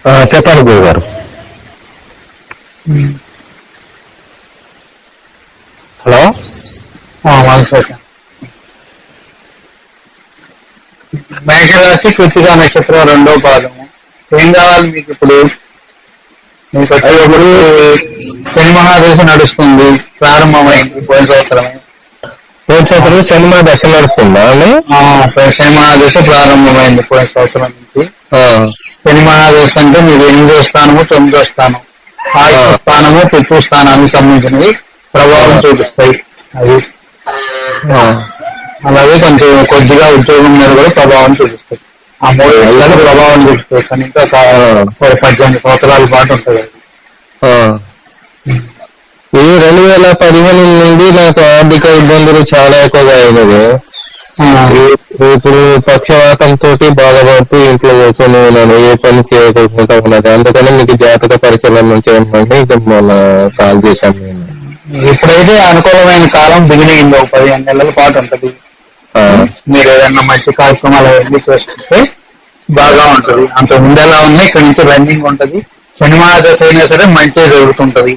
చెప్పండి గురువు గారు. హలో. మేషరాశి కృత్తిక నక్షత్రం 2వ పాదము. ఏం కావాలి మీకు ఇప్పుడు? మీకు వచ్చేటప్పుడు శని మహాదశ నడుస్తుంది, ప్రారంభమైంది పోయిన సంవత్సరమే. శని మహాదశ నడుస్తుందా అండి? శని మహాదశ ప్రారంభమైంది పోయిన సంవత్సరం నుంచి. శని మహాదశ అంటే మీరు 8వ స్థానము 9వ స్థానం, ఆయుష స్థానము పితృ స్థానానికి సంబంధించినవి ప్రభావం చూపిస్తాయి. అది అలాగే కొంచెం కొద్దిగా ఉద్యోగం మీద కూడా ప్రభావం చూపిస్తాయి. ఆ 3 నెలలకు ప్రభావం చూపిస్తాయి. కానీ ఇంకా 18 సంవత్సరాల పాటు ఉంటుంది. ఈ 2015 నుండి నాకు ఆర్థిక ఇబ్బందులు చాలా ఎక్కువగా అయినది. ఇప్పుడు పక్షవాతంతో బాధపడుతూ ఇంట్లో కూర్చొని ఉన్నాను, ఏ పని చేయకుండా ఉన్నది. అందుకని మీకు జాతక పరిశీలన చేయమని కాల్ చేశాను నేను. ఇప్పుడైతే అనుకూలమైన కాలం బిగిన్ 15 నెలల పాటు ఉంటది. మీరు ఏదన్నా మంచి కార్యక్రమాలు అవన్నీ చేసుకుంటే బాగా ఉంటది. అంత ముందెలా ఉన్నాయి, ఇక్కడ నుంచి రన్నింగ్ ఉంటది. శని మహాదశ అయినా సరే మంచిగా జరుగుతుంటది.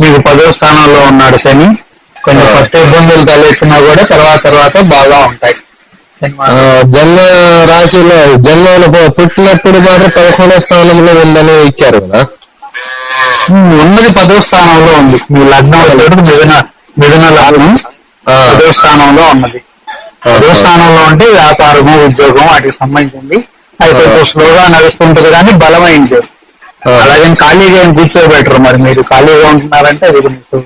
మీకు 10వ స్థానంలో ఉన్నాడు శని. కొంచెం ఫస్ట్ ఇబ్బందులు తలెత్తినా కూడా తర్వాత బాగా ఉంటాయి. జన్మ రాశిలో జన్మలో పుట్టినప్పుడు మాత్రం 11వ స్థానంలో ఉందని ఇచ్చారు కదా. ఉన్నది 10వ స్థానంలో ఉంది. మీ లగ్నం మిథున లగ్నం 10వ స్థానంలో ఉన్నది. 10వ స్థానంలో ఉంటే వ్యాపారము ఉద్యోగం వాటికి సంబంధించింది. అది కొంచెం స్లోగా నడుస్తుంటది కానీ బలమైంది. అలాగే ఖాళీగా ఏం కూర్చోబెట్టరు. మరి మీరు ఖాళీగా ఉంటున్నారంటే అది మీకు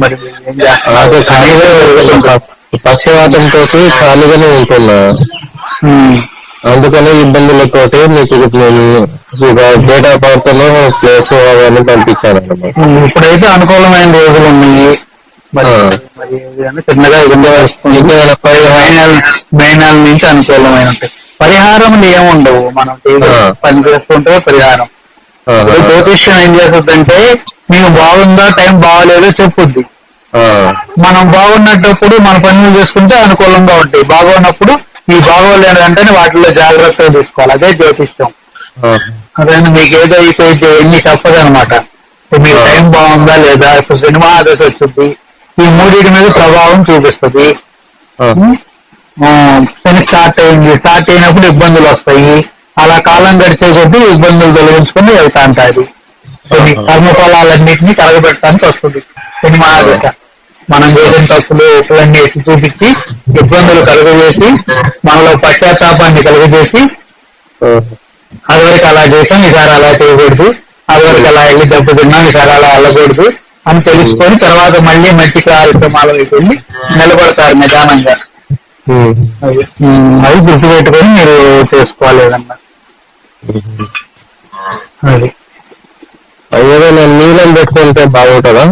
మరి ఏం చేస్తారు? పక్షవాతంతో ఖాళీగానే ఉంటున్నా, అందుకనే ఇబ్బందులతోటి మీకు డేట్ ఆఫ్ బర్త్ లో ప్లేస్ అవన్నీ పంపించాను అన్నమాట. ఇప్పుడైతే అనుకూలమైన రోజులు ఉన్నాయి. చిన్నగా మే నెల నుంచి అనుకూలమైన పరిహారములు ఏముండవు. మనం పని చేసుకుంటే పరిహారం. జ్యోతిష్యం ఏం చేస్తుందంటే మీకు బాగుందా టైం బాగోలేదో చెప్పుద్ది. మనం బాగున్నప్పుడు మన పనులు చేసుకుంటే అనుకూలంగా ఉంటాయి. బాగున్నప్పుడు ఈ బాగోలేని వెంటనే వాటిలో జాగ్రత్తగా తీసుకోవాలి. అదే జ్యోతిష్యం. అదే మీకు ఏదో అయితే ఎన్ని చెప్పదు అనమాట. మీకు టైం బాగుందా లేదా, ఇప్పుడు సినిమా దశ వచ్చింది, ఈ మూడింటి మీద ప్రభావం చూపిస్తుంది. శని స్టార్ట్ అయినప్పుడు ఇబ్బందులు వస్తాయి. అలా కాలం గడిచే కొద్దీ ఇబ్బందులు తొలగించుకుని వెళ్తా ఉంటాయి. కొన్ని కర్మఫలాలన్నింటినీ కలగబెట్టడానికి వస్తుంది సినిమా దశ. మనం చేసిన తప్పులు ఎప్పులన్నీ ఎత్తి చూపించి ఇబ్బందులు కలుగజేసి మనలో పశ్చాత్తాపాన్ని కలుగజేసి అదివరకు అలా చేసాం ఈసారి అలా చేయకూడదు, అదివరకు అలా వెళ్ళి దెబ్బ తిన్నాం ఈసారి అలా వెళ్ళకూడదు అని తెలుసుకొని తర్వాత మళ్ళీ మంచి కార్యక్రమాల వైపు వెళ్ళి నిలబడతారు నిదానంగా. అది గుర్తుపెట్టుకొని మీరు చేసుకోవాలి ఏదన్నా. అది ఏదైనా నీలం పెట్టుకుంటే బాగుంటుందా?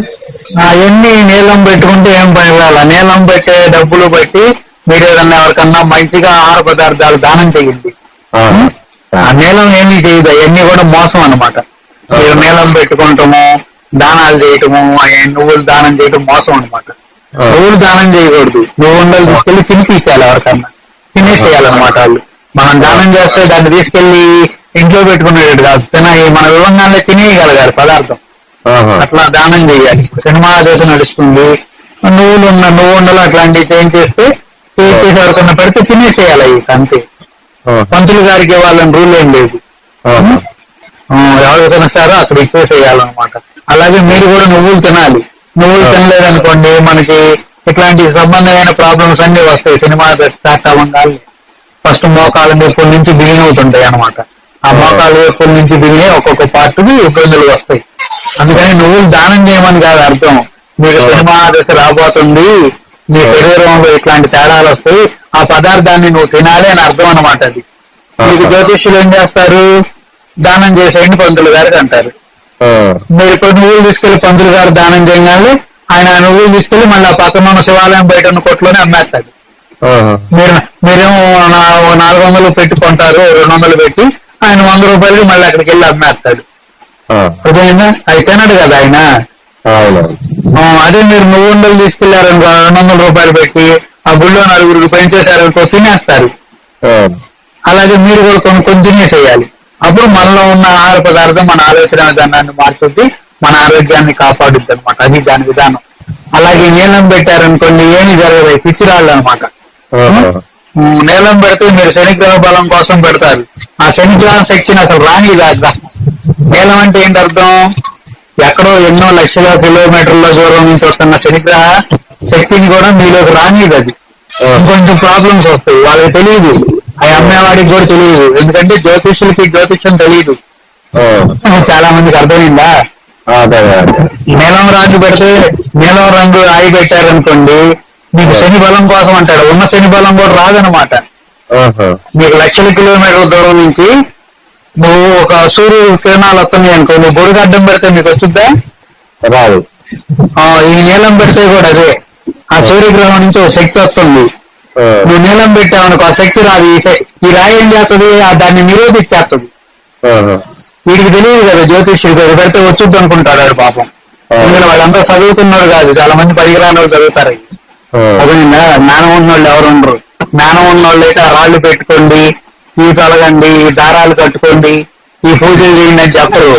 అవన్నీ నీలం పెట్టుకుంటే ఏం పని కావాల. నీలం పెట్టే డబ్బులు బట్టి మీరు ఏదన్నా ఎవరికన్నా మంచిగా ఆహార పదార్థాలు దానం చేయండి. ఆ నీలం ఏమీ చేయదు, అవన్నీ కూడా మోసం అన్నమాట. మీరు నీలం పెట్టుకుంటాము, దానాలు చేయటము, నువ్వులు దానం చేయటం మోసం అనమాట. నువ్వులు దానం చేయకూడదు. నువ్వు ఉండలు తీసుకెళ్లి తినిపించాలి, ఎవరికన్నా తినేసేయాలన్నమాట. వాళ్ళు మనం దానం చేస్తే దాన్ని తీసుకెళ్లి ఇంట్లో పెట్టుకునేది కాదు, మన వివంగానే తినేయగలగాలి పదార్థం. అట్లా దానం చేయాలి. సినిమా దశ నడుస్తుంది, నువ్వు ఉండలు అట్లాంటివి చేయించేస్తే చేసి ఎవరికన్నా పెడితే తినేసేయాలి. అవి అంతే. పంతులు గారికి ఇవ్వాలని రూల్ ఏం లేదు. ఎవరు తినేస్తారో అక్కడ ఇచ్చేసేయాలన్నమాట. అలాగే మీరు కూడా నువ్వులు తినాలి. నువ్వులు తినలేదనుకోండి మనకి ఇట్లాంటి సంబంధమైన ప్రాబ్లమ్స్ అన్ని వస్తాయి. సినిమా స్టార్ట్ అవ్వగానే ఫస్ట్ మోకాళ్ళ నొప్పుల నుంచి బిగిన్ అవుతుంటాయి అనమాట. ఆ మోకాళ్ళ నొప్పుల నుంచి బిగినే ఒక్కొక్క పార్ట్కి ఇబ్బందులు వస్తాయి. అందుకని నువ్వులు దానం చేయమని కాదు అర్థం. మీకు సినిమా దశ రాబోతుంది, నీ శరీరంలో ఇట్లాంటి తేడాలు వస్తాయి, ఆ పదార్థాన్ని నువ్వు తినాలి అని అర్థం అనమాట. అది మీకు జ్యోతిష్యులు ఏం చేస్తారు, దానం చేసేయండి పంతులు గారికి అంటారు. మీరు ఇప్పుడు నువ్వులు తీసుకెళ్లి పంతులు గారు దానం చేయగానే ఆయన నువ్వులు తీసుకెళ్లి మళ్ళీ ఆ పక్కన ఉన్న శివాలయం బయట ఉన్న కొట్లోనే అమ్మేస్తాడు. మీరేమో 400 పెట్టుకుంటారు, 200 పెట్టి ఆయన 100 రూపాయలకి మళ్ళీ అక్కడికి వెళ్ళి అమ్మేస్తాడు. అదేనా అది తినడు కదా ఆయన. అదే మీరు నువ్వు ఉండలు తీసుకెళ్లారు 200 రూపాయలు పెట్టి ఆ గుళ్ళో 4 పెంచేశారు తినేస్తారు. అలాగే మీరు కూడా కొన్ని తినేసేయాలి. అప్పుడు మనలో ఉన్న ఆహార పదార్థం మన ఆలోచన విధానాన్ని మార్చుద్ది, మన ఆరోగ్యాన్ని కాపాడుద్ది అనమాట. అది దాని విధానం. అలాగే నీలం పెట్టారనుకోండి ఏమి జరగదు, పిచ్చిరాళ్ళు అనమాట. నీలం పెడితే మీరు శనిగ్రహ బలం కోసం పెడతారు, ఆ శనిగ్రహ శక్తిని అసలు రాని కాదు. నీలం అంటే ఏంటి అర్థం? ఎక్కడో ఎన్నో లక్షల కిలోమీటర్ల దూరం నుంచి వస్తున్న శనిగ్రహ శక్తిని కూడా మీలోకి రానిది. అది ఇంకొంచెం ప్రాబ్లమ్స్ వస్తాయి, వాళ్ళకి తెలియదు, అవి అమ్మేవాడికి కూడా తెలియదు. ఎందుకంటే జ్యోతిష్యం తెలియదు. చాలా మందికి అర్థమైందా? నీలం రంగు పెడితే నీలం రంగు రాయి పెట్టారనుకోండి, మీకు శని బలం కోసం అంటాడు, ఉన్న శని బలం కూడా రాదనమాట. మీకు లక్షల కిలోమీటర్ల దూరం నుంచి నువ్వు ఒక సూర్య కిరణాలు వస్తున్నాయి అనుకో, నువ్వు బొడుగు అడ్డం పెడితే మీకు వస్తుందా? రాదు. ఈ నీలం పెడితే కూడా అదే, ఆ సూర్యగ్రహం నుంచి ఒక శక్తి వస్తుంది. నువ్వు నీలం పెట్టావనుకో ఆ శక్తి రాదు. ఈ రాయి ఏం చేస్తుంది? దాన్ని నిరోధించేస్తుంది. వీడికి తెలియదు కదా జ్యోతిష్యుడు, పెడితే వచ్చుద్ది అనుకుంటాడు వాడు పాపం. ఎందుకంటే వాళ్ళంతా చదువుకున్నాడు కాదు, చాలా మంది పరిగ్రహాలు చదువుతారు. అదేనా? జ్ఞానం ఉన్నోళ్ళు ఎవరు ఉండరు. జ్ఞానం ఉన్నోళ్ళు అయితే ఆ రాళ్ళు పెట్టుకోండి, ఈ తొలగండి, ఈ దారాలు కట్టుకోండి, ఈ పూజలు చేయండి అని చెప్పరు.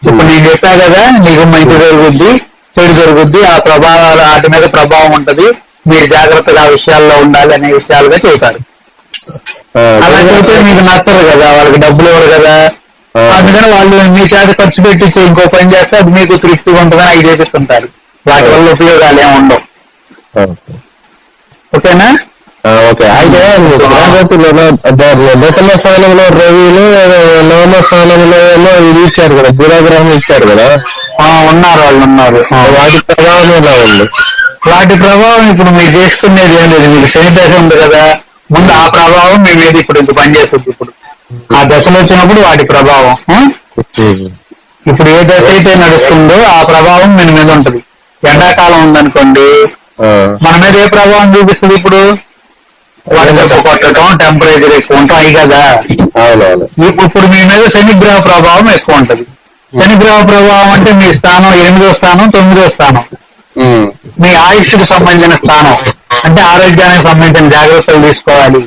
ఇప్పుడు నేను చెప్పా కదా, నీకు మంచి జరుగుద్ది, చెడు జరుగుద్ది, ఆ ప్రభావాలు వాటి మీద ప్రభావం ఉంటది, మీరు జాగ్రత్తగా ఆ విషయాల్లో ఉండాలి అనే విషయాలుగా చెబుతారు. అలా చెబితే మీకు నచ్చరు కదా, వాళ్ళకి డబ్బులు ఇవ్వరు కదా, అందుకని వాళ్ళు మీ చేత ఖర్చు పెట్టించి ఇంకో పని చేస్తే అది మీకు తృప్తిగా ఉంటుందని అవి చేపిస్తుంటారు. వాటి వల్ల ఉపయోగాలు ఏమి ఉండవు. ఓకేనా? ఓకే. అయితే దశమ స్థానంలో రవిలో, నవమ స్థానంలో ఏమో ఇది ఇచ్చారు కదా, బుధగ్రహం ఇచ్చారు కదా. ఉన్నారు, వాళ్ళు ఉన్నారు. వాటి ప్రభావం ఎలా ఉంది? వాటి ప్రభావం ఇప్పుడు మీరు చేసుకునేది ఏం లేదు. మీకు శని దశ ఉంది కదా, ముందు ఆ ప్రభావం మీ మీద ఇప్పుడు ఇంక పనిచేస్తుంది. ఇప్పుడు ఆ దశలు వచ్చినప్పుడు వాటి ప్రభావం, ఇప్పుడు ఏ దశ అయితే నడుస్తుందో ఆ ప్రభావం మీ మీద ఉంటది. ఎండాకాలం ఉందనుకోండి, మన మీద ఏ ప్రభావం చూపిస్తుంది? ఇప్పుడు వడదెబ్బ కొట్టడం, టెంపరేచర్ ఎక్కువ ఉంటాయి కదా. ఇప్పుడు మీ మీద శనిగ్రహ ప్రభావం ఎక్కువ ఉంటది. శనిగ్రహ ప్రభావం అంటే మీ స్థానం 8వ స్థానం, 9వ స్థానం, మీ ఆయుష్కి సంబంధించిన స్థానం, అంటే ఆరోగ్యానికి సంబంధించిన జాగ్రత్తలు తీసుకోవాలి.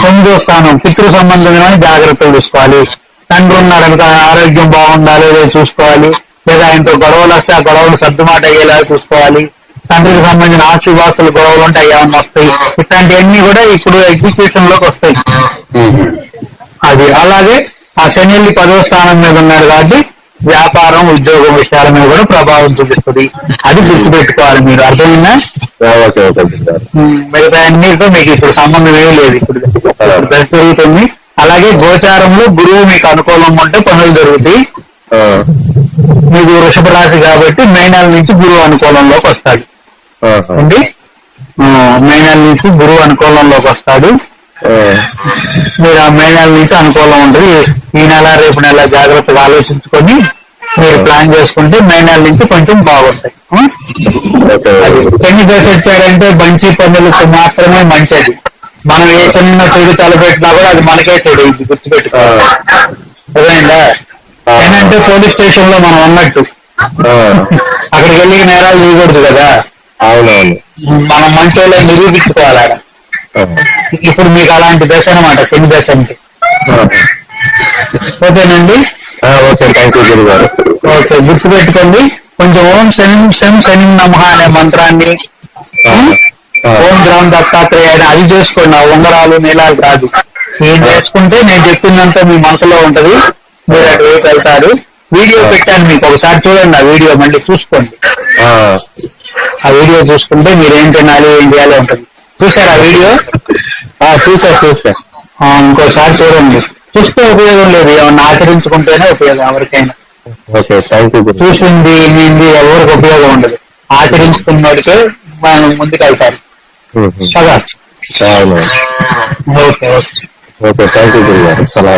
9వ స్థానం పితృ సంబంధమైన జాగ్రత్తలు తీసుకోవాలి. తండ్రి ఉన్నారనుక ఆరోగ్యం బాగుందా లేదో చూసుకోవాలి, లేదా ఆయనతో గొడవలు వస్తే ఆ గొడవలు సర్దుమాట అయ్యేలా చూసుకోవాలి. తండ్రికి సంబంధించిన ఆస్తివాస్తులు గొడవలు ఉంటే ఏమన్నా వస్తాయి. ఇట్లాంటివన్నీ కూడా ఇప్పుడు ఎగ్జిక్యూషన్ లోకి వస్తాయి. అది అలాగే ఆ శని 10వ స్థానం మీద ఉన్నాడు కాబట్టి వ్యాపారం, ఉద్యోగం విషయాల మీద కూడా ప్రభావం చూపిస్తుంది. అది గుర్తుపెట్టుకోవాలి మీరు. అర్థమైందా? మిగతా అన్నిటితో మీకు ఇప్పుడు సంబంధం ఏమీ లేదు. ఇప్పుడు దశ జరుగుతుంది. అలాగే గోచారంలో గురువు మీకు అనుకూలంగా ఉంటే పనులు జరుగుతాయి. మీకు వృషభ రాశి కాబట్టి మే నెల నుంచి గురువు అనుకూలంలోకి వస్తాడు. మే నెల నుంచి గురువు అనుకూలంలోకి వస్తాడు. మీరు ఆ మే నెల నుంచి అనుకూలం ఉంటుంది. ఈ నెల రేపు నెల జాగ్రత్తగా ఆలోచించుకొని మీరు ప్లాన్ చేసుకుంటే మే నెల నుంచి కొంచెం బాగుంటాయి. శని దశ వచ్చాడంటే మంచి పనులకు మాత్రమే మంచిది. మనం ఏ చిన్న చెడు తలపెట్టినా కూడా అది మనకే చెడు, ఇది గుర్తుపెట్టుకోవాలి. అదేందా? ఏంటంటే పోలీస్ స్టేషన్ లో మనం ఉన్నట్టు అక్కడికి వెళ్ళి నేరాలు చేయకూడదు కదా. అవునవును. మనం మంచి వాళ్ళని నిరూపించుకోవాలి ఆడ. ఇప్పుడు మీకు అలాంటి దశ అనమాట శని దశ అంటే. ఓకేనండి? ఓకే, థ్యాంక్ యూ గురువు గారు. ఓకే, గుర్తుపెట్టుకోండి. కొంచెం ఓం శని నమః అనే మంత్రాన్ని, ఓం గ్రామ్ దత్తాత్రేయ అది చేసుకోండి. ఆ ఉంగరాలు నీలాలు కాదు. ఏం చేసుకుంటే నేను చెప్పిందంతా మీ మనసులో ఉంటది, మీరు అటు వైపు వెళ్తారు. వీడియో పెట్టాను మీకు, ఒకసారి చూడండి. ఆ వీడియో మళ్ళీ చూసుకోండి. ఆ వీడియో చూసుకుంటే మీరు ఏం తినాలి, ఏం చేయాలి ఉంటుంది. చూసారు ఆ వీడియో? చూసా. ఇంకోసారి చూడండి. చూస్తే ఉపయోగం లేదు, ఏమన్నా ఆచరించుకుంటేనే ఉపయోగం ఎవరికైనా. చూసింది నింది ఎవరికి ఉపయోగం ఉండదు. ఆచరించుకున్నోడికే మనం ముందుకు వెళ్తారు కదా. ఓకే ఓకే, థ్యాంక్ యూ గురువు గారు. సలహా.